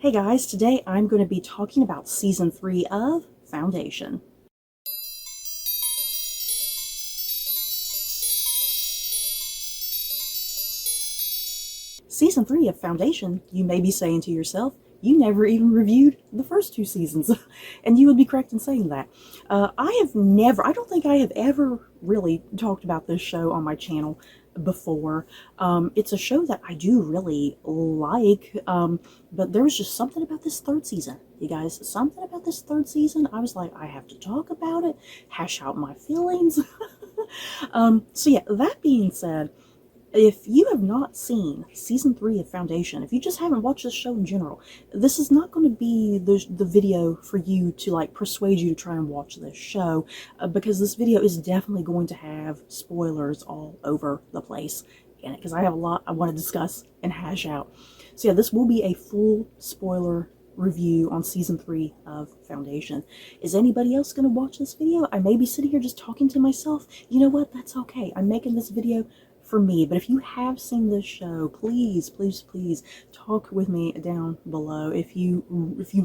Hey guys, today I'm going to be talking about Season 3 of Foundation. Season 3 of Foundation, you may be saying to yourself, you never even reviewed the first two seasons. And you would be correct in saying that. I don't think I have ever really talked about this show on my channel before. It's a show that I do really like, but there was just something about this third season, you guys. Something about this third season. I was like, I have to talk about it, hash out my feelings. So yeah, that being said, if you have not seen Season 3 of Foundation, if you just haven't watched this show in general, this is not going to be the video for you to like persuade you to try and watch this show, because this video is definitely going to have spoilers all over the place in it, because I have a lot I want to discuss and hash out. So yeah, this will be a full spoiler review on Season 3 of Foundation. Is anybody else going to watch this video? I may be sitting here just talking to myself. You know what? That's okay. I'm making this video for me. But if you have seen this show, please talk with me down below if you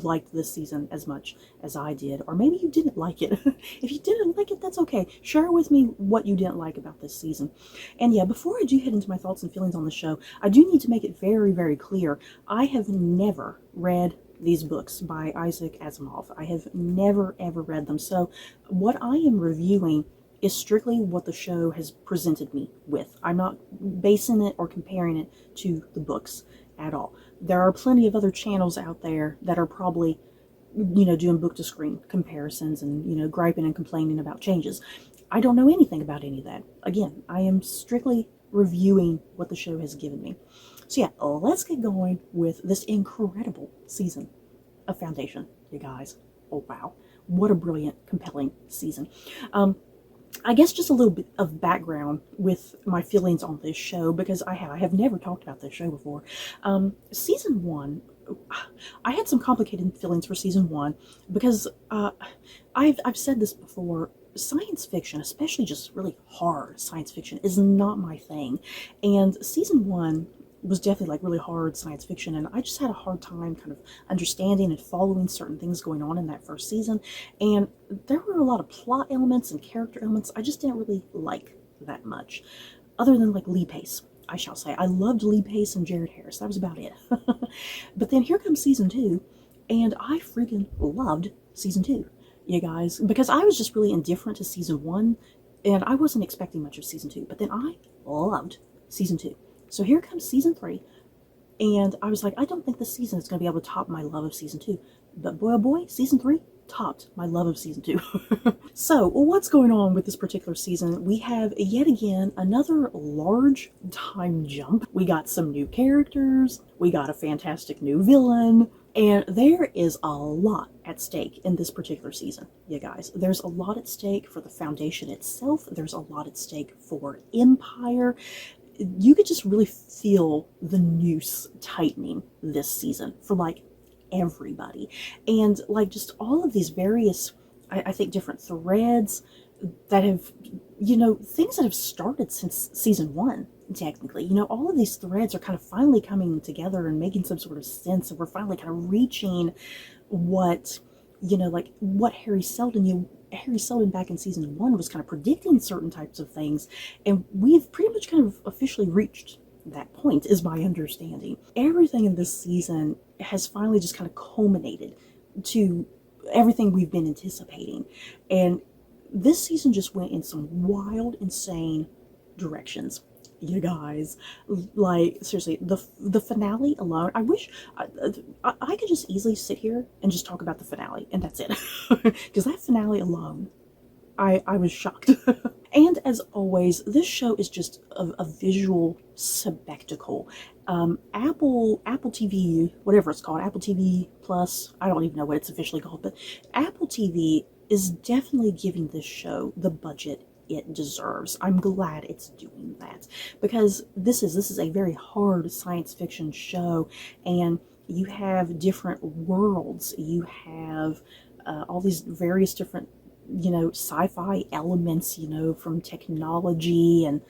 liked this season as much as I did, or maybe you didn't like it. If you didn't like it, that's okay. Share with me what you didn't like about this season. And yeah, before I do head into my thoughts and feelings on the show, I do need to make it very clear, I have never read these books by Isaac Asimov. I have never ever read them. So what I am reviewing is strictly what the show has presented me with. I'm not basing it or comparing it to the books at all. There are plenty of other channels out there that are probably, doing book to screen comparisons and, griping and complaining about changes. I don't know anything about any of that. Again, I am strictly reviewing what the show has given me. So yeah, let's get going with this incredible season of Foundation, you guys. Oh wow, what a brilliant, compelling season. I guess just a little bit of background with my feelings on this show, because I have never talked about this show before. Season 1, I had some complicated feelings for Season 1 because I've said this before. Science fiction, especially just really hard science fiction, is not my thing. And Season 1 was definitely like really hard science fiction, and I just had a hard time kind of understanding and following certain things going on in that first season. And there were a lot of plot elements and character elements I just didn't really like that much, other than like Lee Pace, I shall say. I loved Lee Pace and Jared Harris. That was about it. But then here comes Season 2, and I freaking loved Season 2, you guys, because I was just really indifferent to Season 1, and I wasn't expecting much of Season 2, but then I loved Season 2. So here comes Season 3, and I was like, I don't think this season is going to be able to top my love of Season 2. But boy, oh boy, Season 3 topped my love of Season 2. So, what's going on with this particular season? We have, yet again, another large time jump. We got some new characters, we got a fantastic new villain, and there is a lot at stake in this particular season, you guys. There's a lot at stake for the Foundation itself. There's a lot at stake for Empire. You could just really feel the noose tightening this season for like everybody, and like just all of these various, I think, different threads that have, things that have started since Season 1, technically. All of these threads are kind of finally coming together and making some sort of sense, and we're finally kind of reaching what, like what Harry Seldon back in Season 1 was kind of predicting certain types of things, and we've pretty much kind of officially reached that point, is my understanding. Everything in this season has finally just kind of culminated to everything we've been anticipating, and this season just went in some wild, insane directions, you guys. Like, seriously, the finale alone, I wish I could just easily sit here and just talk about the finale and that's it. Because that finale alone, I was shocked. And as always, this show is just a visual spectacle. Apple TV, whatever it's called, Apple TV Plus, I don't even know what it's officially called, but Apple TV is definitely giving this show the budget it deserves. I'm glad it's doing that, because this is a very hard science fiction show, and you have different worlds. You have all these various different, sci-fi elements, from technology and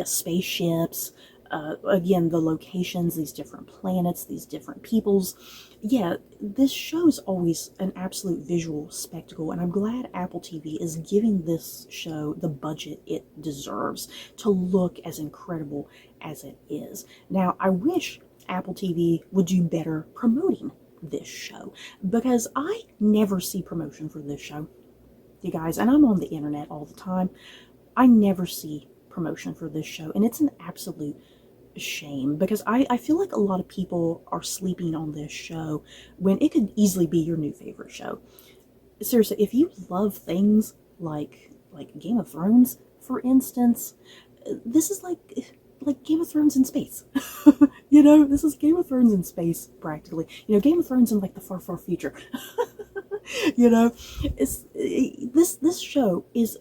spaceships, Again, the locations, these different planets, these different peoples. Yeah, this show is always an absolute visual spectacle, and I'm glad Apple TV is giving this show the budget it deserves to look as incredible as it is. Now, I wish Apple TV would do better promoting this show, because I never see promotion for this show, you guys, and I'm on the internet all the time. I never see promotion for this show, and it's an absolute shame, because I feel like a lot of people are sleeping on this show when it could easily be your new favorite show. Seriously, if you love things like Game of Thrones, for instance, this is like Game of Thrones in space. You know, this is Game of Thrones in space, practically. You know, Game of Thrones in like the far, far future. You know, this show is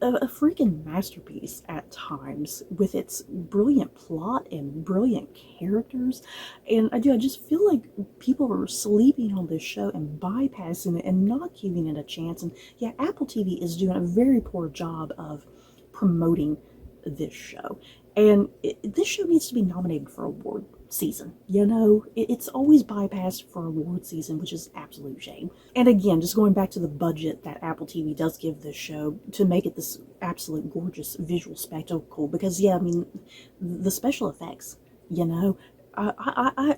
a freaking masterpiece at times, with its brilliant plot and brilliant characters. And I just feel like people are sleeping on this show and bypassing it and not giving it a chance. And yeah, Apple TV is doing a very poor job of promoting this show. And this show needs to be nominated for award season. You know, it's always bypassed for award season, which is absolute shame. And again, just going back to the budget that Apple TV does give this show to make it this absolute gorgeous visual spectacle, because yeah, I mean, the special effects, you know,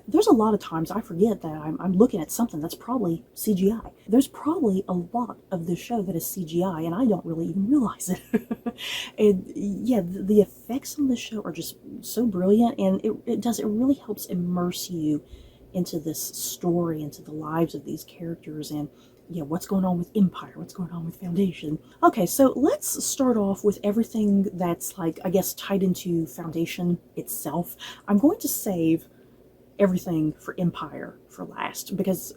there's a lot of times I forget that I'm looking at something that's probably CGI. There's probably a lot of this show that is CGI, and I don't really even realize it. And yeah, the effects on this show are just so brilliant, and it really helps immerse you into this story, into the lives of these characters, and yeah, what's going on with Empire, what's going on with Foundation. Okay, so let's start off with everything that's, like, I guess, tied into Foundation itself. I'm going to save everything for Empire for last, because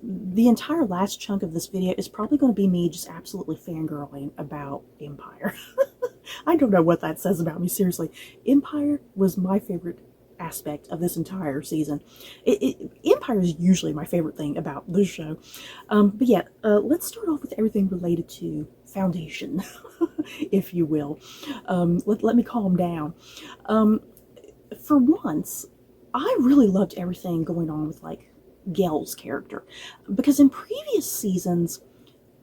the entire last chunk of this video is probably going to be me just absolutely fangirling about Empire. I don't know what that says about me, seriously. Empire was my favorite aspect of this entire season. Empire is usually my favorite thing about this show. But yeah, let's start off with everything related to Foundation, if you will. Let me calm down. For once, I really loved everything going on with, like, Gail's character, because in previous seasons,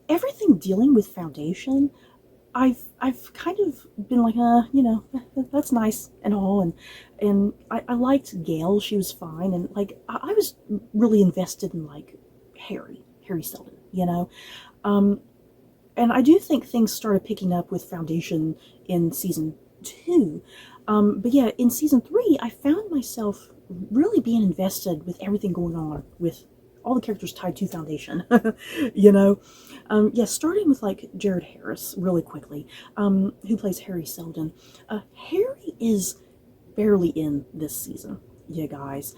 everything dealing with Foundation, I've kind of been like, you know, that's nice and all, and I liked Gail, she was fine, and like I was really invested in, like, Harry Seldon, you know, and I do think things started picking up with Foundation in season 2, but yeah, in season 3, I found myself really being invested with everything going on with all the characters tied to Foundation. You know, yeah, starting with, like, Jared Harris really quickly, who plays Harry Seldon. Harry is barely in this season, you guys.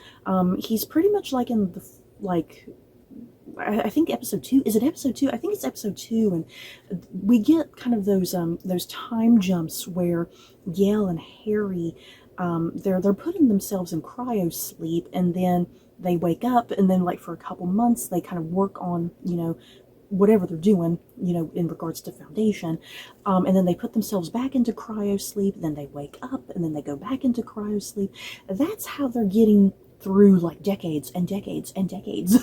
He's pretty much like in the, like, I think episode 2. Is it episode 2? I think it's episode 2, and we get kind of those time jumps where Gail and Harry, they're putting themselves in cryo sleep, and then they wake up, and then, like, for a couple months they kind of work on, you know, whatever they're doing, you know, in regards to Foundation, and then they put themselves back into cryo sleep, then they wake up, and then they go back into cryo sleep. That's how they're getting through, like, decades and decades and decades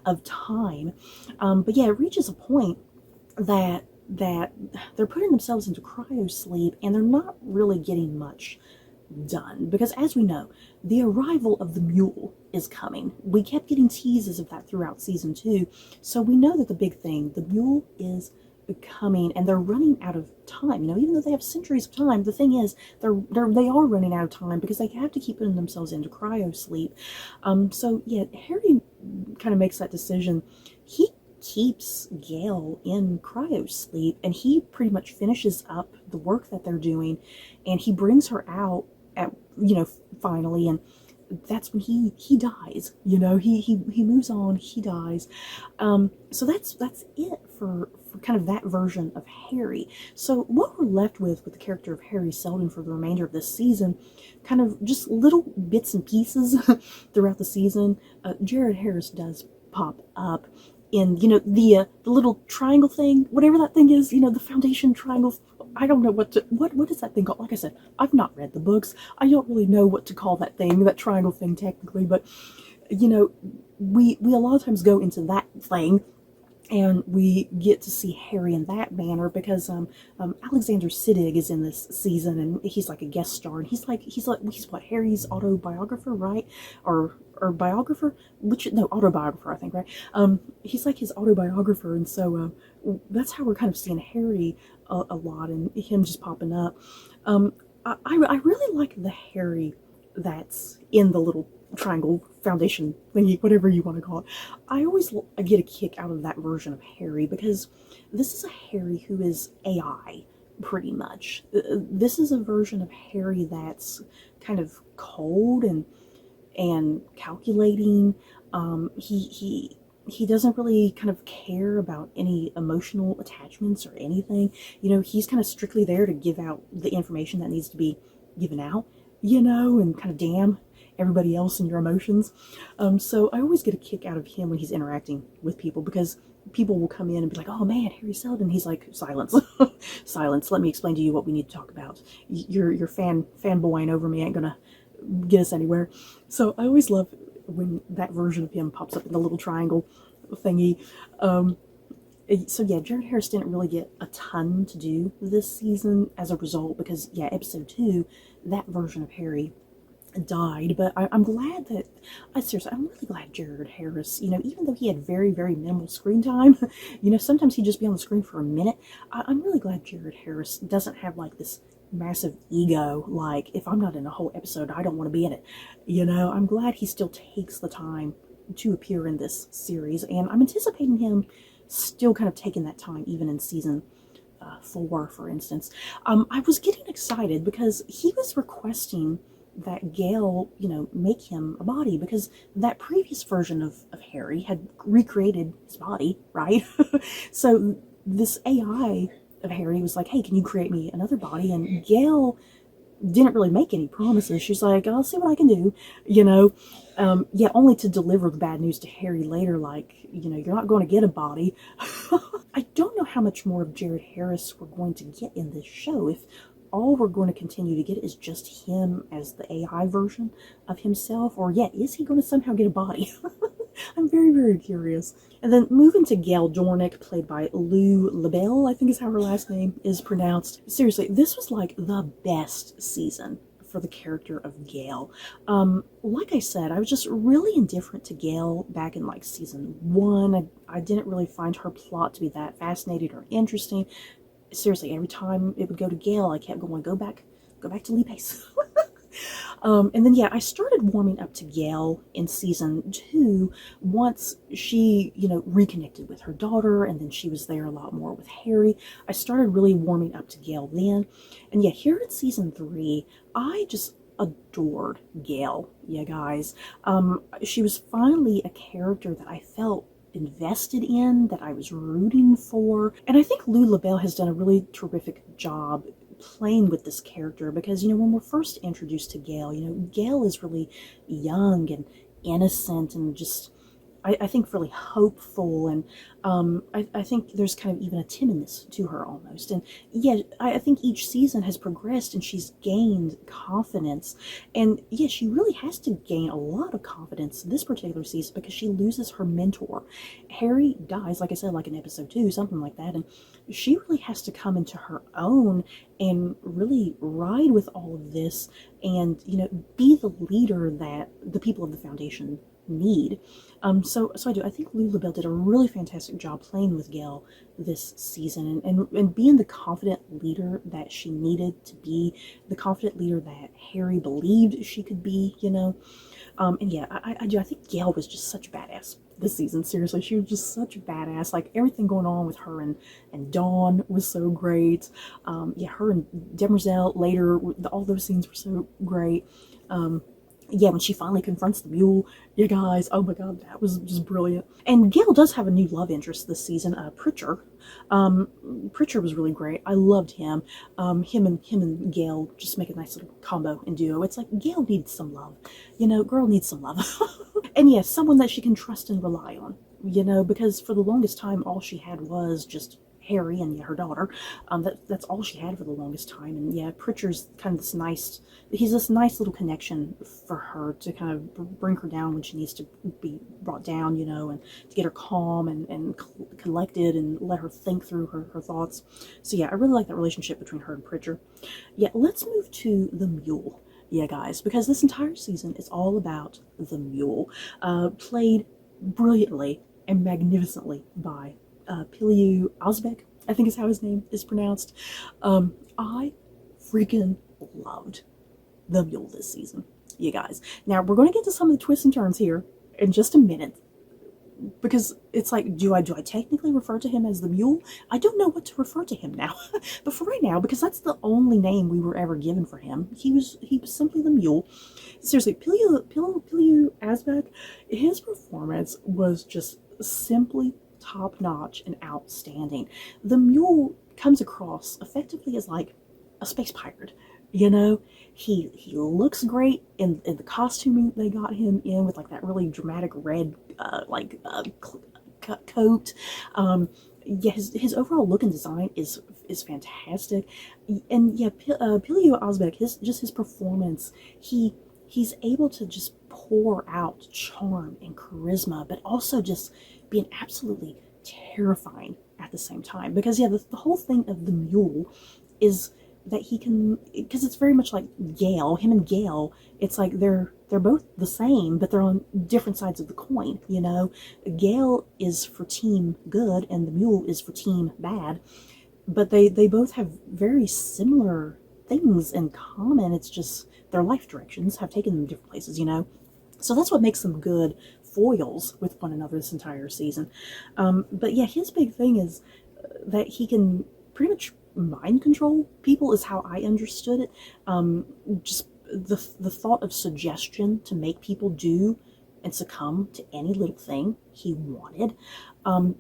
of time. But yeah, it reaches a point that they're putting themselves into cryo sleep, and they're not really getting much done, because as we know, the arrival of the mule is coming. We kept getting teases of that throughout season 2, so we know that the big thing, the mule, is coming, and they're running out of time. You know, even though they have centuries of time, the thing is, they are running out of time, because they have to keep putting themselves into cryo sleep. So yeah, Harry kind of makes that decision. He keeps Gail in cryo sleep, and he pretty much finishes up the work that they're doing, and he brings her out at, you know, finally, and that's when he dies. You know, he moves on, he dies. So that's it for kind of that version of Harry. So what we're left with the character of Harry Seldon for the remainder of this season, kind of just little bits and pieces throughout the season. Jared Harris does pop up in, you know, the little triangle thing, whatever that thing is, you know, the Foundation triangle I don't know what is that thing called? Like I said, I've not read the books. I don't really know what to call that thing, that triangle thing technically, but you know, we a lot of times go into that thing and we get to see Harry in that manner because Alexander Siddig is in this season and he's like a guest star, and he's what, Harry's autobiographer, right? Or biographer, which, no, autobiographer, I think, right? He's like his autobiographer, and so that's how we're kind of seeing Harry a lot, and him just popping up. I really like the Harry that's in the little triangle foundation thingy, whatever you want to call it. I always get a kick out of that version of Harry because this is a Harry who is AI, pretty much. This is a version of Harry that's kind of cold and calculating. He doesn't really kind of care about any emotional attachments or anything. You know, he's kind of strictly there to give out the information that needs to be given out, you know, and kind of damn everybody else and your emotions. So I always get a kick out of him when he's interacting with people, because people will come in and be like, oh man, Harry Seldon. He's like, silence. Silence, let me explain to you what we need to talk about. Your fanboying over me ain't gonna get us anywhere. So I always love when that version of him pops up in the little triangle thingy. So yeah, Jared Harris didn't really get a ton to do this season as a result, because yeah, episode 2, that version of Harry died. But I'm glad that, seriously, I'm really glad Jared Harris, you know, even though he had very, very minimal screen time, you know, sometimes he'd just be on the screen for a minute. I'm really glad Jared Harris doesn't have like this massive ego, like, if I'm not in a whole episode, I don't want to be in it. You know, I'm glad he still takes the time to appear in this series, and I'm anticipating him still kind of taking that time even in season 4, for instance. I was getting excited because he was requesting that Gail, you know, make him a body, because that previous version of Harry had recreated his body, right? So this AI of Harry was like, hey, can you create me another body? And Gail didn't really make any promises. She's like, I'll see what I can do, you know. Yeah, only to deliver the bad news to Harry later, like, you know, you're not going to get a body. I don't know how much more of Jared Harris we're going to get in this show, if all we're going to continue to get is just him as the AI version of himself, or yeah, is he going to somehow get a body? I'm very, very curious. And then moving to Gail Dornick, played by Lou LaBelle, I think is how her last name is pronounced. Seriously, this was like the best season for the character of Gail. Like I said, I was just really indifferent to Gail back in like season 1. I didn't really find her plot to be that fascinating or interesting. Seriously, every time it would go to Gail, I kept going, go back to Lee Pace. And then, yeah, I started warming up to Gail in season 2 once she, you know, reconnected with her daughter, and then she was there a lot more with Harry. I started really warming up to Gail then. And yeah, here in season 3, I just adored Gail, you guys. She was finally a character that I felt invested in, that I was rooting for. And I think Lou LaBelle has done a really terrific job playing with this character, because, you know, when we're first introduced to Gail, you know, Gail is really young and innocent and just, I think, really hopeful, and I think there's kind of even a timidness to her almost. And yeah, I think each season has progressed and she's gained confidence. And yeah, she really has to gain a lot of confidence this particular season, because she loses her mentor. Harry dies, like I said, like in episode 2, something like that, and she really has to come into her own and really ride with all of this and, you know, be the leader that the people of the Foundation need. So I do. I think Lou LaBelle did a really fantastic job playing with Gail this season, and being the confident leader that she needed to be, the confident leader that Harry believed she could be, you know. And yeah, I do. I think Gail was just such a badass this season. Seriously, she was just such a badass. Like, everything going on with her and Dawn was so great. Yeah, her and Demerzel later, all those scenes were so great. Yeah, when she finally confronts the mule, you guys, oh my god, that was just brilliant. And Gail does have a new love interest this season, Pritchard. Pritchard was really great. I loved him. Him and Gail just make a nice little combo and duo. It's like, Gail needs some love. You know, girl needs some love. And yes, someone that she can trust and rely on, you know, because for the longest time, all she had was just Harry and her daughter. That's all she had for the longest time. And yeah, Pritchard's kind of this nice, he's this nice little connection for her to kind of bring her down when she needs to be brought down, you know, and to get her calm and collected and let her think through her thoughts. So yeah, I really like that relationship between her and Pritchard. Yeah, let's move to the mule. Yeah, guys, because this entire season is all about the mule, played brilliantly and magnificently by Piliu Ozbek, I think is how his name is pronounced. I freaking loved the mule this season, you guys. Now, we're going to get to some of the twists and turns here in just a minute, because it's like, do I technically refer to him as the mule? I don't know what to refer to him now. But for right now, because that's the only name we were ever given for him, he was simply the mule. Seriously, Piliu Asbak, his performance was just simply top-notch and outstanding. The mule comes across effectively as like a space pirate. You know, he looks great in the costuming they got him in, with like that really dramatic red coat. Yeah, his overall look and design is fantastic. And yeah, Piliu Ozbek, his performance, he's able to just pour out charm and charisma, but also just being absolutely terrifying at the same time. Because yeah, the whole thing of the mule is that he can, because it's very much like Gale, him and Gale, it's like they're both the same, but they're on different sides of the coin, you know. Gale is for team good and the mule is for team bad, but they both have very similar things in common. It's just their life directions have taken them different places, you know. So that's what makes them good foils with one another this entire season. But yeah, his big thing is that he can pretty much mind control people, is how I understood it. Just the thought of suggestion to make people do and succumb to any little thing he wanted.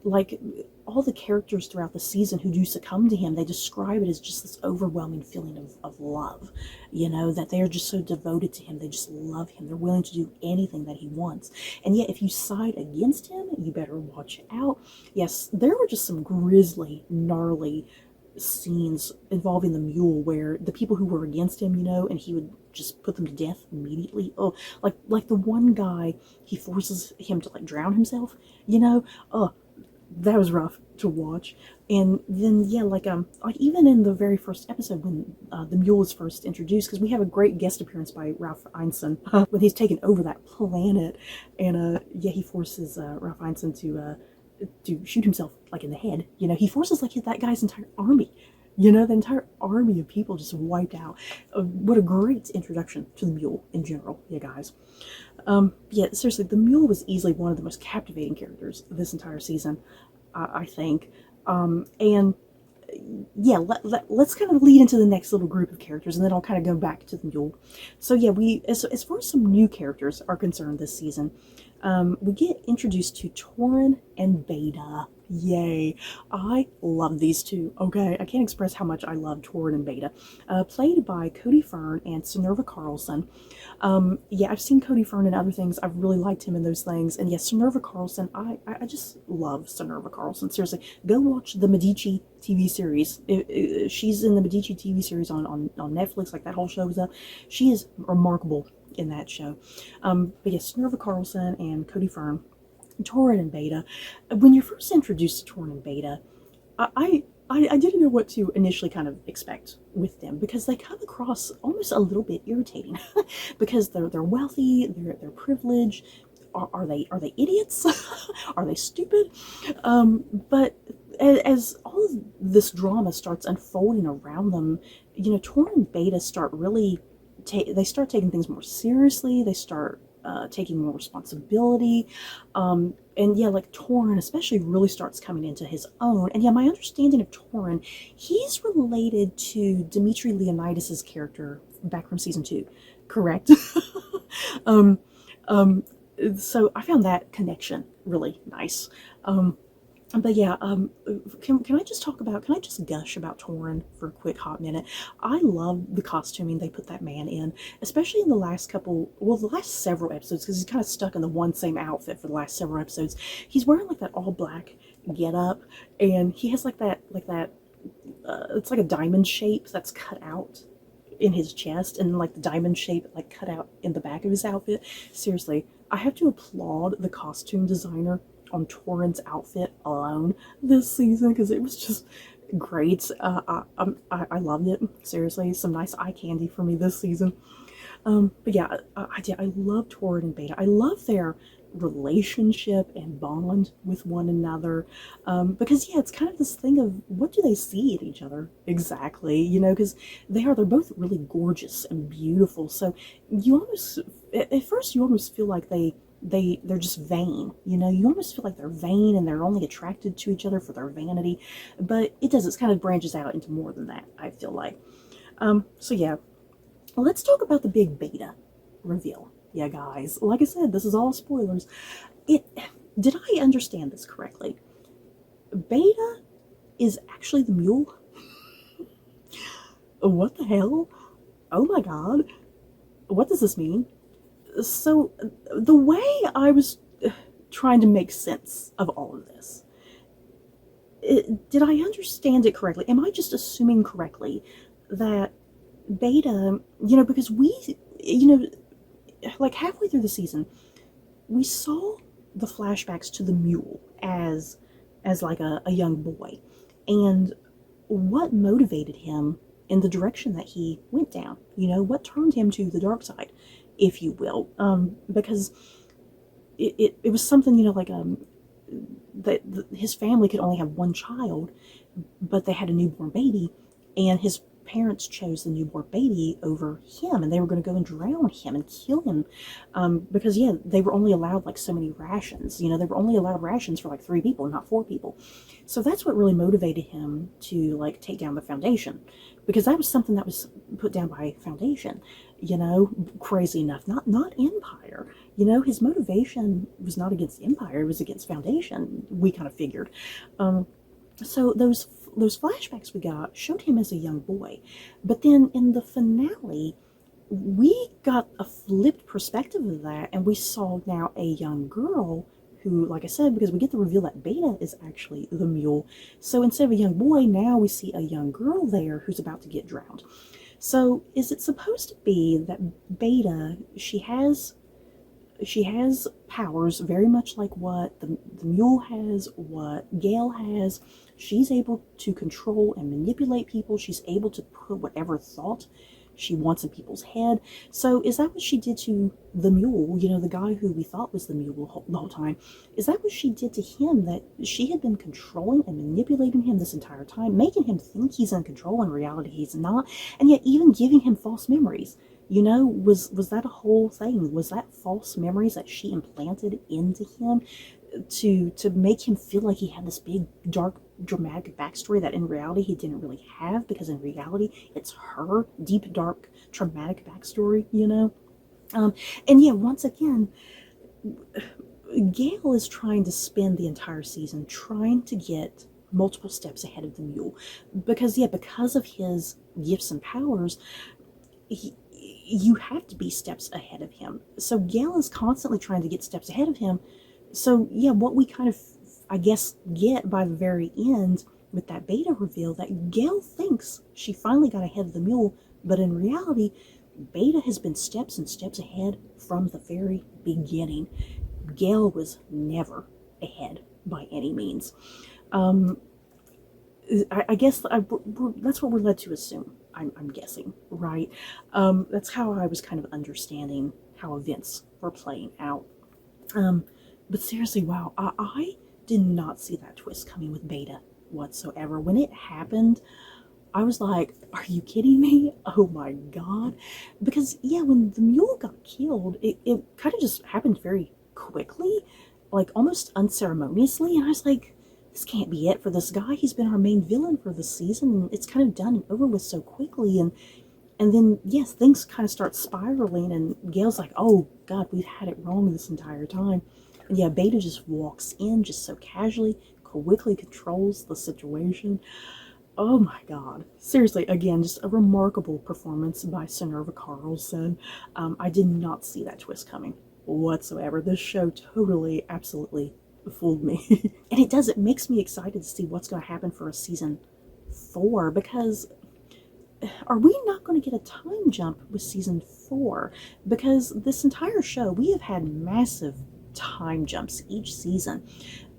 Like all the characters throughout the season who do succumb to him, they describe it as just this overwhelming feeling of love, you know, that they're just so devoted to him. They just love him. They're willing to do anything that he wants. And yet, if you side against him, you better watch out. Yes, there were just some grisly, gnarly scenes involving the mule where the people who were against him, you know, and he would just put them to death immediately. Oh, like the one guy, he forces him to like drown himself, you know. Oh, that was rough to watch. And then yeah, like even in the very first episode when the mule is first introduced, because we have a great guest appearance by Ralph Ineson when he's taken over that planet, and yeah, he forces Ralph Ineson to shoot himself like in the head. You know, he forces like that guy's entire army. You know, the entire army of people just wiped out. What a great introduction to the mule in general, you guys. Yeah, seriously, the mule was easily one of the most captivating characters this entire season, I think. And yeah, let's kind of lead into the next little group of characters, and then I'll kind of go back to the mule. So yeah, as far as some new characters are concerned this season, we get introduced to Torin and Beta. Yay. I love these two, okay? I can't express how much I love Torin and Beta. Played by Cody Fern and Synnøve Carlson. Yeah, I've seen Cody Fern in other things. I've really liked him in those things. And yes, Synnøve Carlson, I just love Synnøve Carlson. Seriously, go watch the Medici TV series. She's in the Medici TV series on Netflix, like that whole show is up. She is remarkable in that show. But yes, Synnøve Carlson and Cody Fern, Torin and Beta. When you're first introduced to Torin and Beta, I didn't know what to initially kind of expect with them, because they come across almost a little bit irritating because they're wealthy, they're privileged. Are they idiots? Are they stupid? But as all of this drama starts unfolding around them, you know, Torin and Beta start really they start taking things more seriously. They start taking more responsibility. And yeah, like Torin especially really starts coming into his own. And yeah, my understanding of Torin, he's related to Dimitri Leonidas's character back from season 2, correct? So I found that connection really nice. But yeah, can I just talk about, can I just gush about Torin for a quick hot minute? I love the costuming they put that man in, especially in the last couple, well, the last several episodes, because he's kind of stuck in the one same outfit for the last several episodes. He's wearing like that all black get up, and he has like that, it's like a diamond shape that's cut out in his chest, and like the diamond shape like cut out in the back of his outfit. Seriously, I have to applaud the costume designer on Torrent's outfit alone this season because it was just great. I loved it. Seriously, some nice eye candy for me this season. But yeah, I love Torrid and Beta. I love their relationship and bond with one another. Because yeah, it's kind of this thing of what do they see in each other exactly? You know, because they're both really gorgeous and beautiful. So you almost at first you almost feel like they're just vain, you know. You almost feel like they're vain and they're only attracted to each other for their vanity, but it does, it kind of branches out into more than that, I feel like. So yeah, let's talk about the big Beta reveal. Yeah, guys, like I said, this is all spoilers. It Did I understand this correctly? Beta is actually the mule? What the hell? Oh my god. What does this mean? So, the way I was trying to make sense of all of this, did I understand it correctly? Am I just assuming correctly that Beta, you know, because you know, like halfway through the season, we saw the flashbacks to the mule as like a young boy, and what motivated him in the direction that he went down. You know, what turned him to the dark side, if you will. Because it was something, you know, like that his family could only have one child, but they had a newborn baby, and his parents chose the newborn baby over him, and they were going to go and drown him and kill him, because yeah, they were only allowed like so many rations. You know, they were only allowed rations for like 3 people, not 4 people. So that's what really motivated him to like take down the Foundation, because that was something that was put down by Foundation. You know, crazy enough, not Empire. You know, his motivation was not against Empire; it was against Foundation. We kind of figured. So those flashbacks we got showed him as a young boy, but then in the finale, we got a flipped perspective of that, and we saw now a young girl who, like I said, because we get the reveal that Beta is actually the mule. So instead of a young boy, now we see a young girl there who's about to get drowned. So is it supposed to be that Beta, she has powers very much like what the mule has, what Gale has. She's able to control and manipulate people. She's able to put whatever thought she wants in people's head. So is that what she did to the mule, you know, the guy who we thought was the mule the whole time? Is that what she did to him, that she had been controlling and manipulating him this entire time, making him think he's in control, in reality he's not, and yet even giving him false memories? You know, was that a whole thing? Was that false memories that she implanted into him to make him feel like he had this big, dark, dramatic backstory that in reality he didn't really have, because in reality it's her deep, dark, traumatic backstory, you know? And yeah, once again, Gale is trying to spend the entire season trying to get multiple steps ahead of the mule, because of his gifts and powers, you have to be steps ahead of him. So Gale is constantly trying to get steps ahead of him. So yeah, what we kind of, I guess, get by the very end with that Beta reveal, that Gale thinks she finally got ahead of the mule, but in reality, Beta has been steps and steps ahead from the very beginning. Gale was never ahead by any means. I guess that's what we're led to assume. I'm guessing, right? That's how I was kind of understanding how events were playing out. But seriously, wow, I did not see that twist coming with Beta whatsoever. When it happened, I was like, are you kidding me? Oh my god. Because, yeah, when the mule got killed, it kind of just happened very quickly, like almost unceremoniously, and I was like, this can't be it for this guy. He's been our main villain for the season. It's kind of done and over with so quickly, and then, yes, things kind of start spiraling, and Gale's like, oh god, we've had it wrong this entire time. And yeah, Beta just walks in just so casually, quickly controls the situation. Oh my god. Seriously, again, just a remarkable performance by Sinerva Carlson. I did not see that twist coming whatsoever. This show totally, absolutely fooled me. And it makes me excited to see what's going to happen for a season 4, because are we not going to get a time jump with season 4? Because this entire show, we have had massive time jumps each season.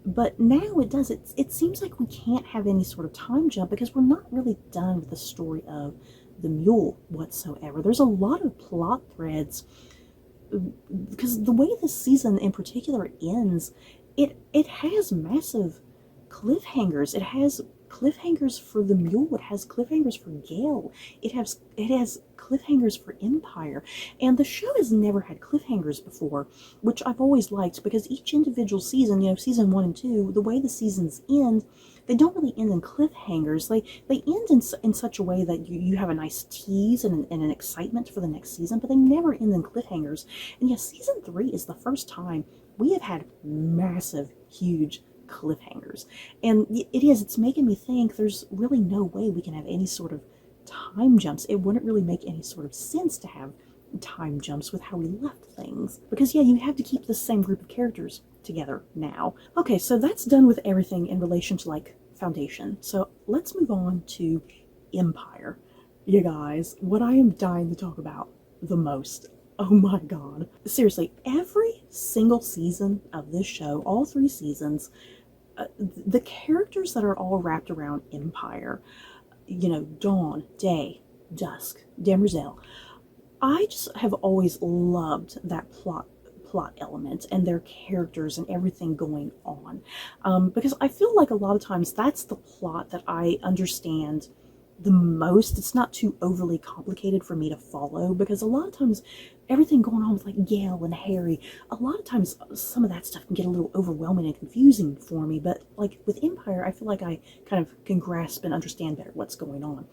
But now it seems like we can't have any sort of time jump because we're not really done with the story of the mule whatsoever. There's a lot of plot threads, because the way this season in particular ends, it has massive cliffhangers. It has cliffhangers for the mule. It has cliffhangers for Gale. It has cliffhangers for Empire. And the show has never had cliffhangers before, which I've always liked, because each individual season, season 1 and 2, the way the seasons end, they don't really end in cliffhangers. They end in such a way that you have a nice tease and an excitement for the next season, but they never end in cliffhangers. And yes, season 3 is the first time we have had massive, huge cliffhangers. And it's making me think there's really no way we can have any sort of time jumps. It wouldn't really make any sort of sense to have time jumps with how we left things. Because yeah, you have to keep the same group of characters together now. Okay, so that's done with everything in relation to like Foundation. So let's move on to Empire. You guys, what I am dying to talk about the most. Oh my god. Seriously, every single season of this show, all 3 seasons, the characters that are all wrapped around Empire, Dawn, Day, Dusk, Demerzel, I just have always loved that plot element and their characters and everything going on, because I feel like a lot of times that's the plot that I understand the most. It's not too overly complicated for me to follow, because a lot of times everything going on with like Gale and Harry, a lot of times some of that stuff can get a little overwhelming and confusing for me, but like with Empire, I feel like I kind of can grasp and understand better what's going on.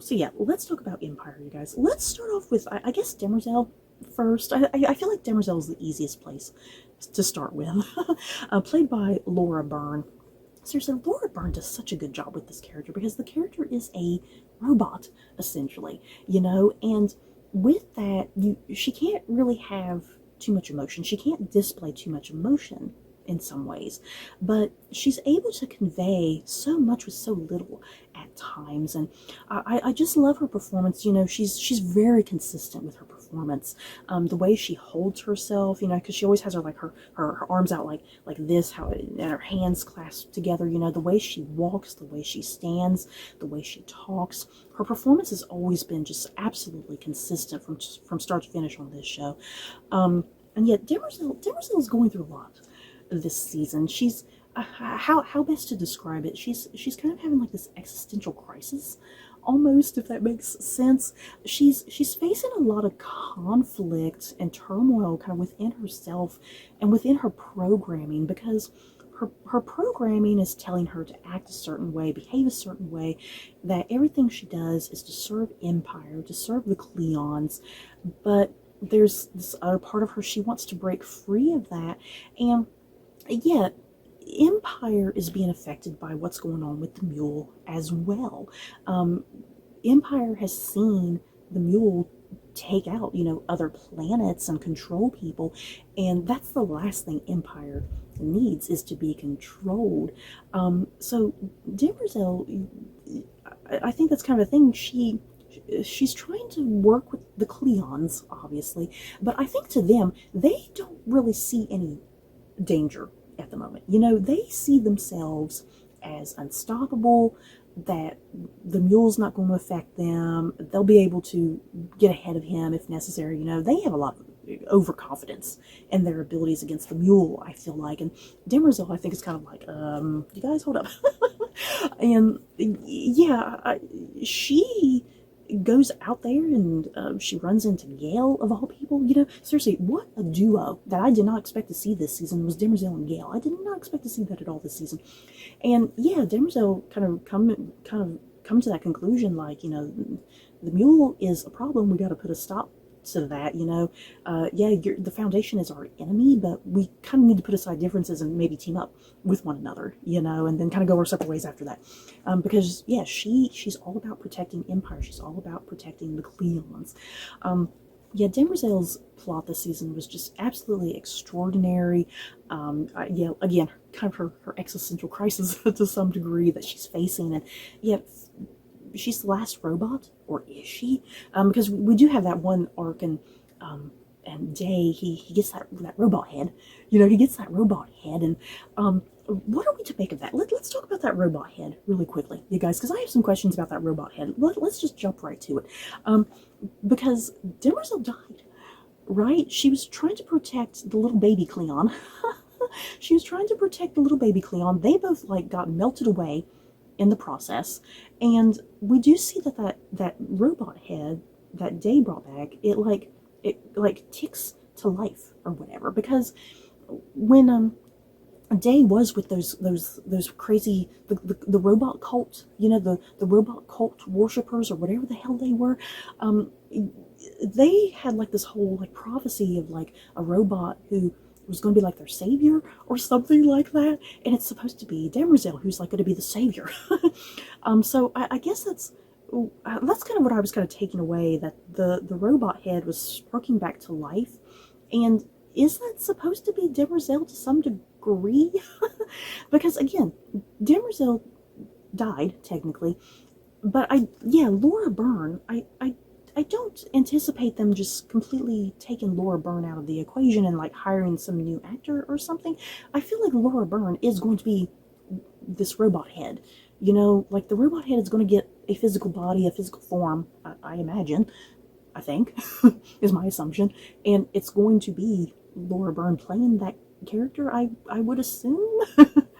So yeah, let's talk about Empire, you guys. Let's start off with, I guess, Demerzel first. I feel like Demerzel is the easiest place to start with. Played by Laura Byrne. Seriously, Laura Byrne does such a good job with this character, because the character is a robot, essentially, and with that, she can't really have too much emotion. She can't display too much emotion in some ways, but she's able to convey so much with so little at times, and I just love her performance. She's very consistent with her performance. The way she holds herself, because she always has her arms out like this, and her hands clasped together. The way she walks, the way she stands, the way she talks. Her performance has always been just absolutely consistent from start to finish on this show. And yet Demerzel is going through a lot this season. She's how best to describe it? She's kind of having like this existential crisis, almost, if that makes sense. She's facing a lot of conflict and turmoil kind of within herself and within her programming, because her programming is telling her to act a certain way, behave a certain way, that everything she does is to serve Empire, to serve the Cleons. But there's this other part of her, she wants to break free of that, and yet Empire is being affected by what's going on with the mule as well. Empire has seen the mule take out, other planets and control people, and that's the last thing Empire needs, is to be controlled. So Demerzel, I think that's kind of a thing. She's trying to work with the Cleons, obviously, but I think to them, they don't really see any danger at the moment. They see themselves as unstoppable, that the mule's not going to affect them. They'll be able to get ahead of him if necessary. They have a lot of overconfidence in their abilities against the mule, I feel like. And Demerzel, I think, is kind of like, you guys hold up. And yeah, she goes out there and she runs into Gale, of all people. Seriously, what a duo that I did not expect to see this season was Demerzel and Gale. I did not expect to see that at all this season. And yeah, Demerzel kind of come to that conclusion, like, the mule is a problem. We got to put a stop to that, yeah, the Foundation is our enemy, but we kind of need to put aside differences and maybe team up with one another, and then kind of go our separate ways after that. Because, yeah, she's all about protecting Empire. She's all about protecting the Cleons. Yeah, Demerzel's plot this season was just absolutely extraordinary. Yeah, again, kind of her existential crisis to some degree that she's facing, and yeah, she's the last robot, or is she? Because we do have that one arc, and Day, he gets that robot head. He gets that robot head, and what are we to make of that? Let's talk about that robot head really quickly, you guys, because I have some questions about that robot head. Let's just jump right to it. Because Demerzel died, right? She was trying to protect the little baby Cleon. She was trying to protect the little baby Cleon. They both, got melted away in the process, and we do see that robot head that Day brought back, it ticks to life or whatever, because when Day was with those crazy the robot cult, the robot cult worshippers or whatever the hell they were, they had this whole prophecy of a robot who was going to be their savior or something like that, and it's supposed to be Demerzel who's going to be the savior. So I guess that's kind of what I was kind of taking away, that the robot head was sparking back to life. And is that supposed to be Demerzel to some degree? Because again, Demerzel died technically, but Laura Byrne, I don't anticipate them just completely taking Laura Byrne out of the equation and hiring some new actor or something. I feel like Laura Byrne is going to be this robot head. The robot head is going to get a physical body, a physical form, I imagine, I think, is my assumption. And it's going to be Laura Byrne playing that character, I would assume.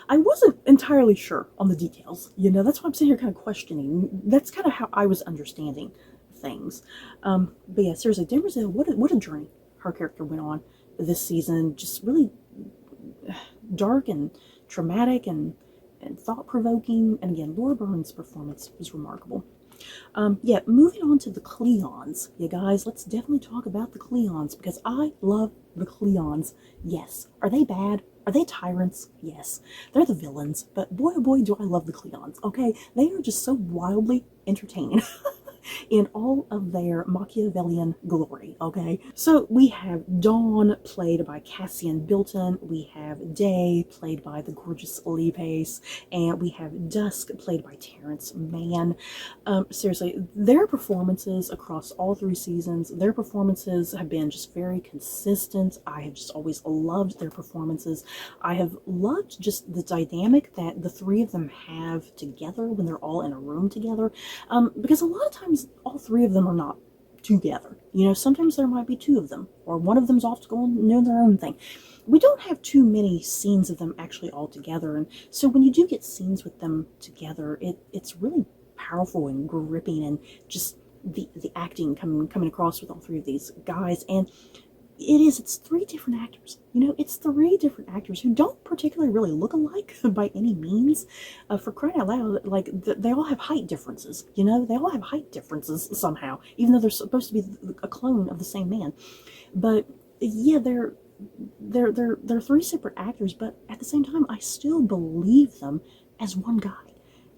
I wasn't entirely sure on the details, that's why I'm sitting here kind of questioning. That's kind of how I was understanding things. But yeah, seriously, Demerzel, what a journey her character went on this season. Just really dark and traumatic and thought-provoking. And again, Laura Byrne's performance was remarkable. Yeah, moving on to the Cleons, you guys, let's definitely talk about the Cleons, because I love the Cleons. Yes. Are they bad? Are they tyrants? Yes. They're the villains, but boy oh boy do I love the Cleons, okay? They are just so wildly entertaining. In all of their Machiavellian glory, okay? So we have Dawn, played by Cassian Bilton, we have Day, played by the gorgeous Lee Pace, and we have Dusk, played by Terrence Mann. Seriously, their performances across all 3 seasons, their performances have been just very consistent. I have just always loved their performances. I have loved just the dynamic that the 3 of them have together when they're all in a room together, because a lot of times all 3 of them are not together. Sometimes there might be 2 of them, or one of them's off to go and do their own thing. We don't have too many scenes of them actually all together, and so when you do get scenes with them together, it's really powerful and gripping, and just the acting coming across with all 3 of these guys. And it's 3 different actors. It's 3 different actors who don't particularly really look alike by any means. For crying out loud, they all have height differences. They all have height differences somehow, even though they're supposed to be a clone of the same man. But yeah, they're 3 separate actors, but at the same time, I still believe them as one guy.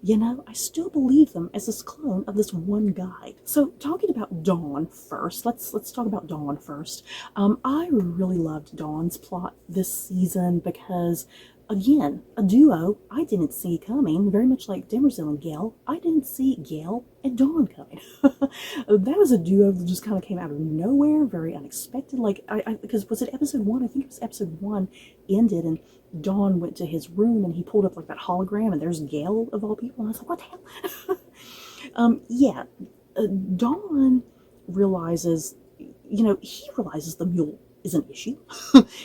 I still believe them as this clone of this one guy. So talking about Dawn first, let's talk about Dawn first. I really loved Dawn's plot this season because, again, a duo I didn't see coming, very much like Demerzel and Gale. I didn't see Gale and Dawn coming. That was a duo that just kind of came out of nowhere, very unexpected. Because was it episode 1? I think it was episode 1 ended, and Dawn went to his room and he pulled up that hologram, and there's Gale of all people. And I was like, what the hell? Yeah, Dawn realizes, he realizes the mule is an issue.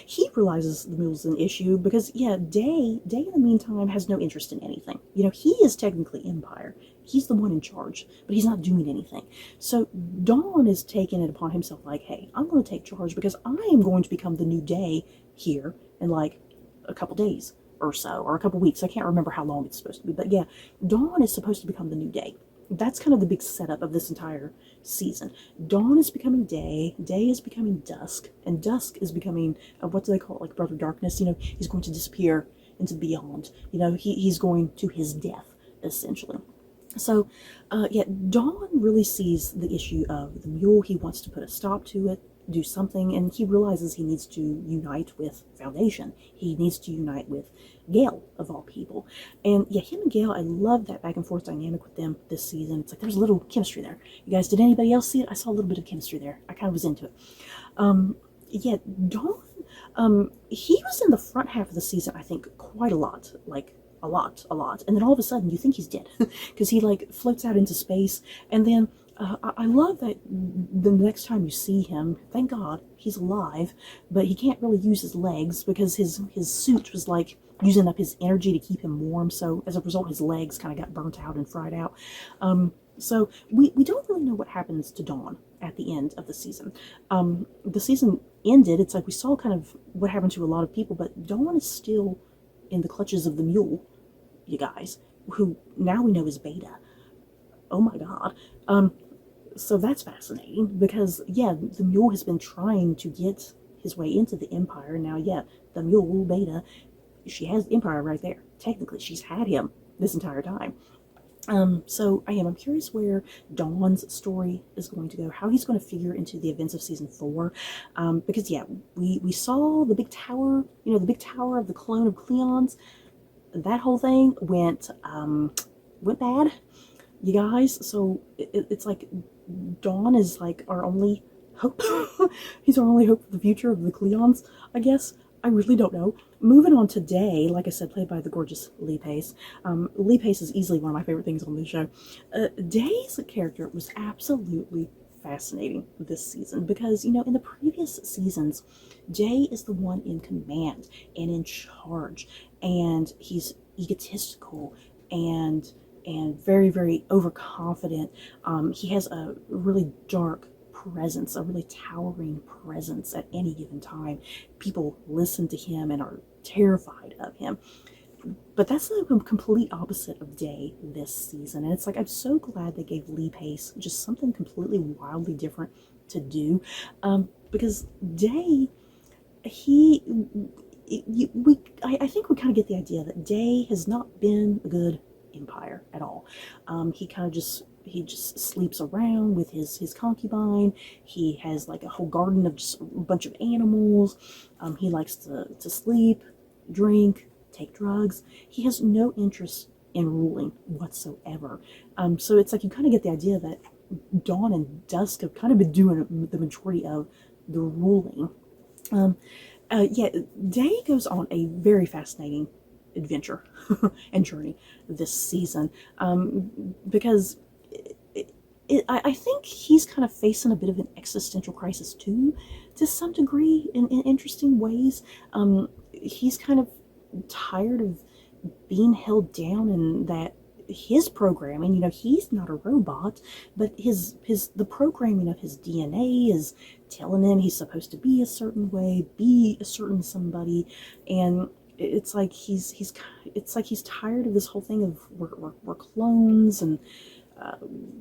He realizes the mule's an issue because, yeah, Day in the meantime has no interest in anything. He is technically Empire. He's the one in charge, but he's not doing anything. So Dawn is taking it upon himself, hey, I'm going to take charge because I am going to become the new Day here in a couple days or so, or a couple weeks. I can't remember how long it's supposed to be, but yeah, Dawn is supposed to become the new Day. that's kind of the big setup of this entire season. Dawn is becoming day, day is becoming dusk, and dusk is becoming, what do they call it, like Brother Darkness, he's going to disappear into beyond. He's going to his death, essentially. So, yeah, Dawn really sees the issue of the mule. He wants to put a stop to it, do something, and he realizes he needs to unite with Foundation. He needs to unite with Gale, of all people. And yeah, him and Gale, I love that back and forth dynamic with them this season. It's like there's a little chemistry there. You guys, did anybody else see it? I saw a little bit of chemistry there. I kind of was into it. Yeah, Dawn, he was in the front half of the season, I think, quite a lot. Like, a lot. And then all of a sudden, you think he's dead. Because he, like, floats out into space. And then, I love that the next time you see him, thank God, he's alive. But he can't really use his legs because his suit was, like, using up his energy to keep him warm. So, as a result, his legs kind of got burnt out and fried out. So we don't really know what happens to Dawn at the end of the season. The season ended. It's like we saw kind of what happened to a lot of people, but Dawn is still in the clutches of the mule, you guys, who now we know is Beta. Oh my God. So that's fascinating because, yeah, the mule has been trying to get his way into the Empire. Now, yeah, the mule, Beta, she has the Empire right there. Technically, she's had him this entire time. So I'm curious where Dawn's story is going to go, how he's going to figure into the events of season 4. Because yeah, we saw the big tower, the big tower of the clone of Cleon's. That whole thing went bad, you guys. So it's like Dawn is like our only hope. He's our only hope for the future of the Cleons, I guess. I really don't know. Moving on to Day, like I said, played by the gorgeous Lee Pace. Lee Pace is easily one of my favorite things on this show. Day's character was absolutely fascinating this season because, in the previous seasons, Day is the one in command and in charge, and he's egotistical and very, very overconfident. He has a really dark presence, a really towering presence at any given time. People listen to him and are terrified of him. But that's the complete opposite of Day this season. And it's like, I'm so glad they gave Lee Pace just something completely wildly different to do. Because Day, I think we kind of get the idea that Day has not been a good Empire at all. He just sleeps around with his concubine. He has like a whole garden of just a bunch of animals. He likes to sleep, drink, take drugs. He has no interest in ruling whatsoever. So it's like you kind of get the idea that Dawn and Dusk have kind of been doing the majority of the ruling. Yeah, Day goes on a very fascinating adventure and journey this season, because I think he's kind of facing a bit of an existential crisis too, to some degree, in interesting ways. He's kind of tired of being held down in that his programming, he's not a robot, but the programming of his DNA is telling him he's supposed to be a certain way, be a certain somebody, and it's like he's tired of this whole thing of we're clones, and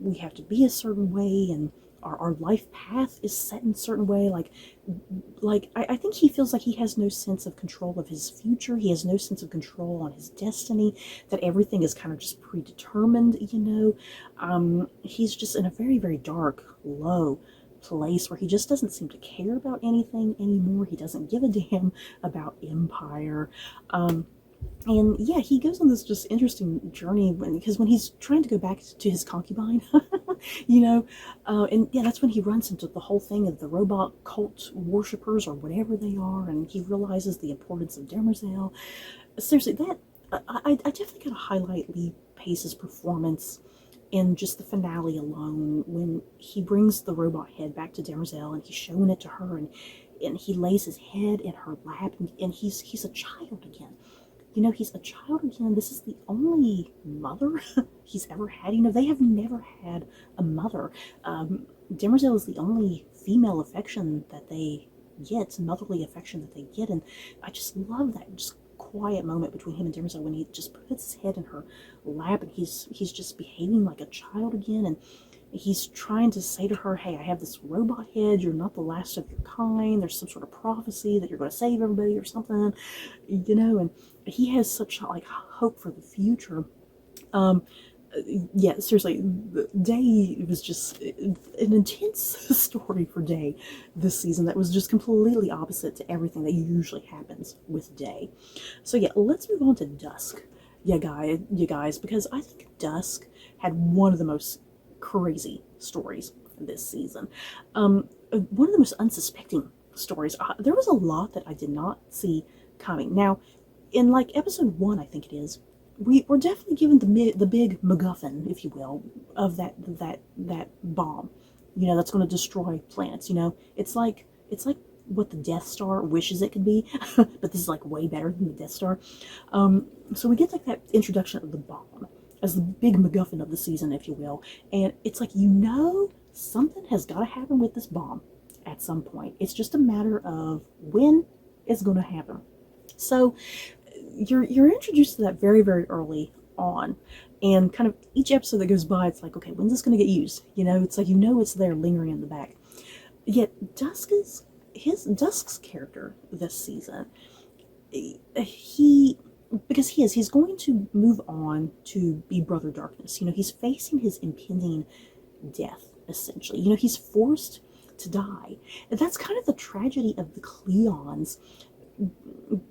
we have to be a certain way, and our life path is set in a certain way. I think he feels like he has no sense of control of his future. He has no sense of control on his destiny, that everything is kind of just predetermined, He's just in a very, very dark, low place where he just doesn't seem to care about anything anymore. He doesn't give a damn about Empire. And yeah, he goes on this just interesting journey because when he's trying to go back to his concubine, and yeah, that's when he runs into the whole thing of the robot cult worshippers or whatever they are, and he realizes the importance of Demerzel. Seriously, that I definitely gotta highlight Lee Pace's performance in just the finale alone, when he brings the robot head back to Demerzel and he's showing it to her, and he lays his head in her lap, and he's a child again. He's a child again. This is the only mother he's ever had. They have never had a mother. Demerzel is the only female affection that they get, motherly affection that they get, and I just love that just quiet moment between him and Demerzel when he just puts his head in her lap and he's just behaving like a child again, and he's trying to say to her, hey, I have this robot head, you're not the last of your kind, there's some sort of prophecy that you're going to save everybody or something, and he has such like hope for the future. Yeah, seriously, Day was just an intense story for Day this season that was just completely opposite to everything that usually happens with Day. So yeah, let's move on to Dusk, you guys, because I think Dusk had one of the most crazy stories this season. One of the most unsuspecting stories. There was a lot that I did not see coming. Now, in like episode 1, I think it is, we're definitely given the big MacGuffin, if you will, of that bomb, that's going to destroy planets. It's like what the Death Star wishes it could be, but this is like way better than the Death Star. So we get like that introduction of the bomb as the big MacGuffin of the season, if you will, and it's like something has got to happen with this bomb at some point. It's just a matter of when it's going to happen. So you're introduced to that very, very early on, and kind of each episode that goes by, it's like, okay, when's this going to get used? It's like it's there lingering in the back. Yet Dusk's character this season, he's going to move on to be Brother Darkness. He's facing his impending death, essentially. He's forced to die. And that's kind of the tragedy of the Cleons.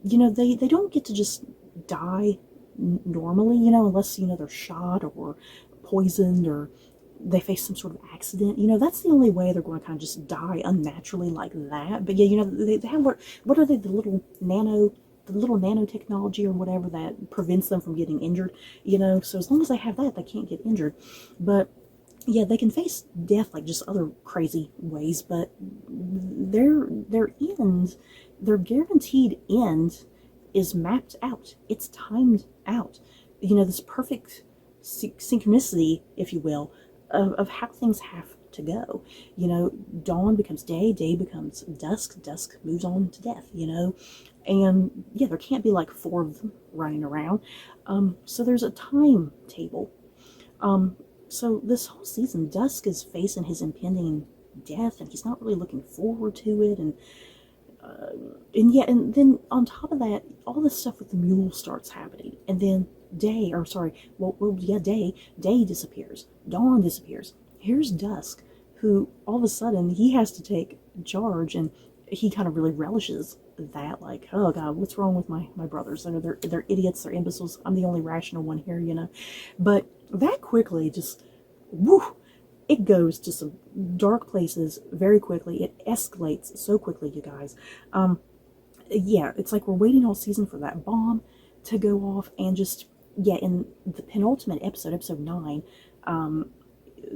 They don't get to just die normally, unless, they're shot or poisoned or they face some sort of accident. That's the only way they're going to kind of just die unnaturally like that. But yeah, they have, what are they, the little nanotechnology or whatever that prevents them from getting injured, so as long as they have that, they can't get injured. But yeah, they can face death like just other crazy ways, but their guaranteed end is mapped out. It's timed out. This perfect synchronicity, if you will, of how things have to go. Dawn becomes day, day becomes dusk, dusk moves on to death, and yeah, there can't be like 4 of them running around. So there's a timetable. So this whole season, Dusk is facing his impending death, and he's not really looking forward to it, and then on top of that, all this stuff with the mule starts happening, and then Day disappears, Dawn disappears. Here's Dusk, who all of a sudden he has to take charge, and he kind of really relishes that, like, oh god, what's wrong with my brothers? They're idiots, they're imbeciles, I'm the only rational one here, But that quickly just, it goes to some dark places very quickly. It escalates so quickly, you guys. Yeah, it's like we're waiting all season for that bomb to go off, and just, yeah, in the penultimate episode 9,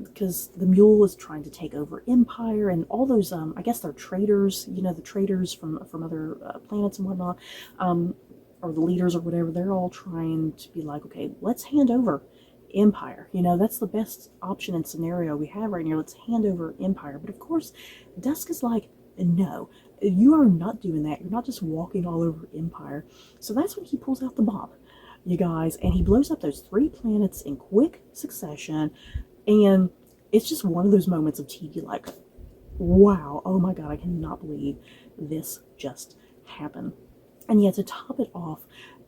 because the mule is trying to take over Empire, and all those, I guess they're traitors, the traitors from other planets and whatnot, or the leaders or whatever, they're all trying to be like, okay, let's hand over Empire. That's the best option and scenario we have right now. Let's hand over Empire. But of course, Dusk is like, no, you are not doing that. You're not just walking all over Empire. So that's when he pulls out the bomb, you guys, and he blows up those 3 planets in quick succession. And it's just one of those moments of TV like, wow, oh my god, I cannot believe this just happened. And yeah, to top it off,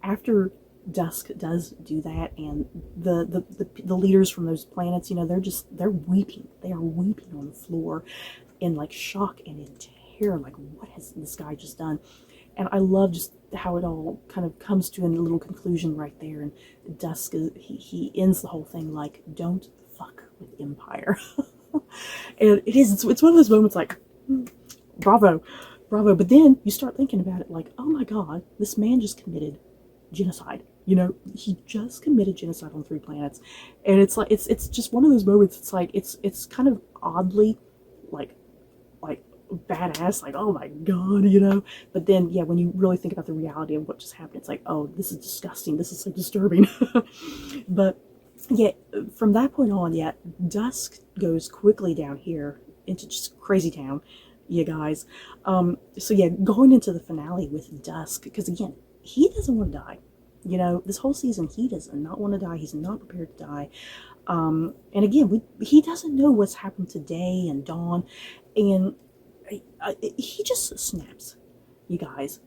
after Dusk does do that, and the leaders from those planets, they're weeping. They are weeping on the floor in like shock and in terror, like, what has this guy just done? And I love just how it all kind of comes to a little conclusion right there. And Dusk, he ends the whole thing like, don't fuck with Empire. And it's one of those moments like, bravo. But then you start thinking about it like, oh my god, this man just committed genocide. He just committed genocide on 3 planets. And it's like, it's just one of those moments. It's like, it's kind of oddly like badass, like, oh my god, but then, yeah, when you really think about the reality of what just happened, it's like, oh, this is disgusting, this is so disturbing. But yeah, from that point on, yeah, Dusk goes quickly down here into just crazy town, you guys. So yeah, going into the finale with Dusk, because again, he doesn't want to die. You know, this whole season, he does not want to die. He's not prepared to die. And again, he doesn't know what's happened to Day and Dawn, and he just snaps, you guys.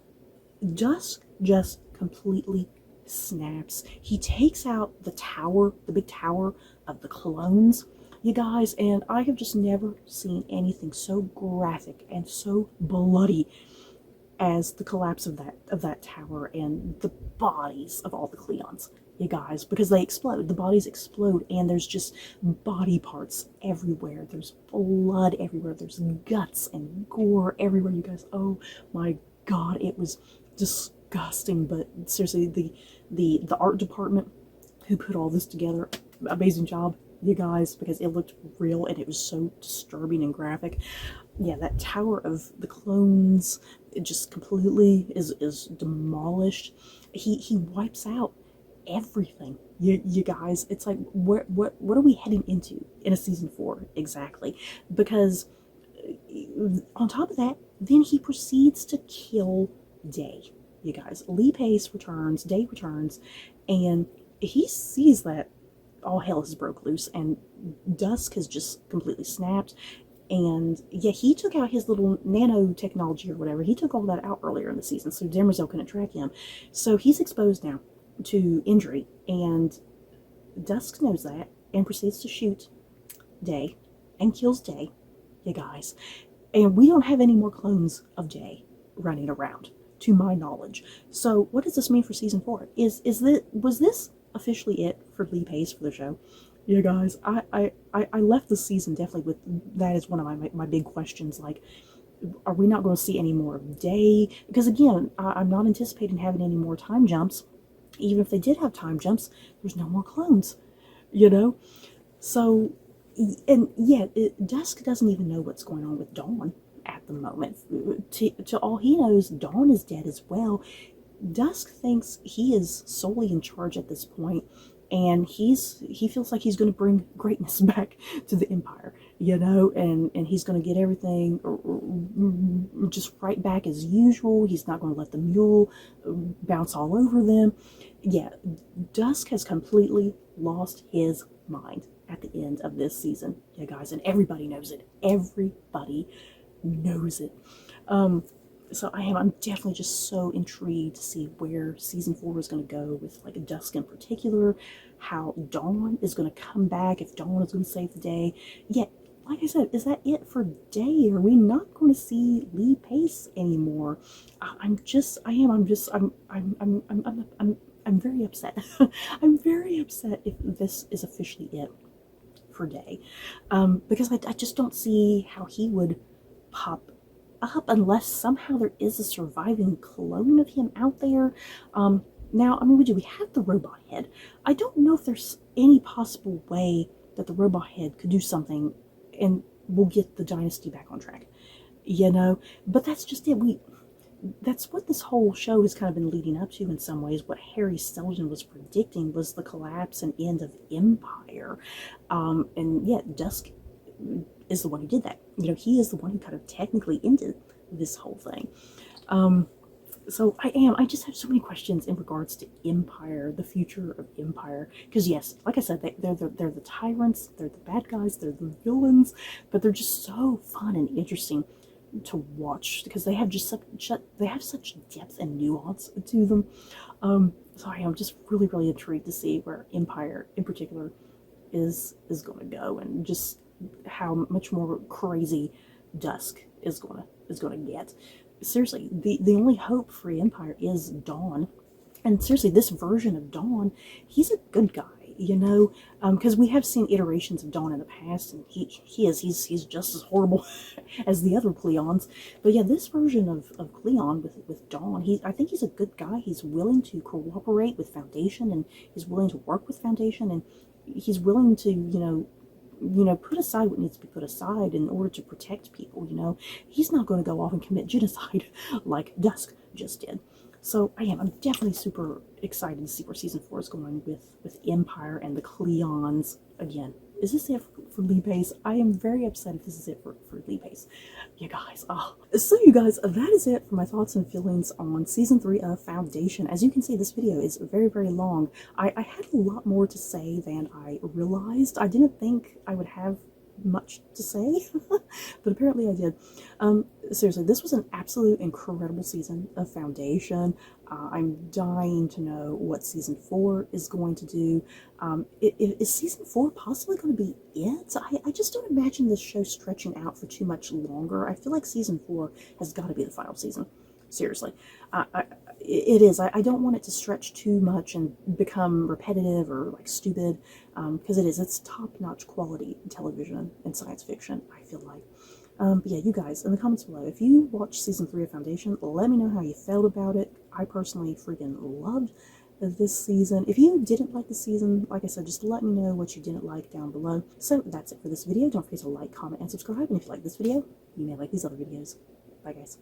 Dusk just completely snaps. He takes out the tower, the big tower of the clones, you guys, and I have just never seen anything so graphic and so bloody as the collapse of that tower and the bodies of all the Cleons, you guys, because they explode. The bodies explode, and there's just body parts everywhere. There's blood everywhere. There's guts and gore everywhere, you guys. Oh my god, it was disgusting. But seriously, the art department who put all this together, amazing job, you guys, because it looked real and it was so disturbing and graphic. Yeah, that tower of the clones, it just completely is demolished. He wipes out everything. You guys, it's like, what are we heading into in a season 4 exactly? Because on top of that, then he proceeds to kill Day. You guys, Lee Pace returns, Day returns, and he sees that all hell has broke loose and Dusk has just completely snapped. And yeah, he took out his little nanotechnology or whatever. He took all that out earlier in the season, so Demerzel couldn't track him. So he's exposed now to injury, and Dusk knows that and proceeds to shoot Day and kills Day, you guys. And we don't have any more clones of Day running around, to my knowledge. So what does this mean for season 4? Was this officially it for Lee Pace for the show? Yeah, guys, I left the season definitely with that as one of my big questions. Like, are we not going to see any more of Day? Because again, I'm not anticipating having any more time jumps. Even if they did have time jumps, there's no more clones, you know? So, and yeah, Dusk doesn't even know what's going on with Dawn at the moment. To all he knows, Dawn is dead as well. Dusk thinks he is solely in charge at this point, and he feels like he's going to bring greatness back to the Empire, you know, and he's going to get everything just right back as usual. He's not going to let the mule bounce all over them. Yeah, Dusk has completely lost his mind at the end of this season, yeah, guys, and everybody knows it. Everybody knows it. So I'm definitely just so intrigued to see where season 4 is going to go with like Dusk in particular, how Dawn is going to come back, if Dawn is going to save the day. Yeah, like I said, is that it for Day? Are we not going to see Lee Pace anymore? I'm very upset. I'm very upset if this is officially it for Day, because I just don't see how he would pop up unless somehow there is a surviving clone of him out there. Now, I mean, we have the robot head. I don't know if there's any possible way that the robot head could do something and we'll get the dynasty back on track, you know? But that's just it. That's what this whole show has kind of been leading up to in some ways. What Harry Seldon was predicting was the collapse and end of Empire. And yeah, Dusk is the one who did that. You know, he is the one who kind of technically ended this whole thing. So I just have so many questions in regards to Empire, the future of Empire. Because yes, like I said, they're the tyrants, they're the bad guys, they're the villains, but they're just so fun and interesting to watch because they have just such depth and nuance to them. So I am just really intrigued to see where Empire in particular is going to go, and just how much more crazy Dusk is going to get. Seriously, the only hope for Empire is Dawn, and seriously, this version of Dawn, he's a good guy, you know, because we have seen iterations of Dawn in the past, and he's just as horrible as the other Cleons. But yeah, this version of Cleon with Dawn, I think he's a good guy. He's willing to cooperate with Foundation, and he's willing to work with Foundation, and he's willing to, you know, put aside what needs to be put aside in order to protect people, you know. He's not going to go off and commit genocide like Dusk just did. So I'm definitely super excited to see where season 4 is going with Empire and the Cleons again. Is this it for Lee Pace? I am very upset if this is it for Lee Pace. You guys, oh. So you guys, that is it for my thoughts and feelings on season 3 of Foundation. As you can see, this video is very, very long. I had a lot more to say than I realized. I didn't think I would have much to say, but apparently I did. Seriously, this was an absolute incredible season of Foundation. I'm dying to know what season 4 is going to do. Is season 4 possibly going to be it? I just don't imagine this show stretching out for too much longer. I feel like season 4 has got to be the final season. Seriously. It is. I don't want it to stretch too much and become repetitive or like stupid, because it is. It's top-notch quality television and science fiction, I feel like. But yeah, you guys, in the comments below, if you watched season 3 of Foundation, let me know how you felt about it. I personally freaking loved this season. If you didn't like the season, like I said, just let me know what you didn't like down below. So that's it for this video. Don't forget to like, comment, and subscribe. And if you like this video, you may like these other videos. Bye, guys.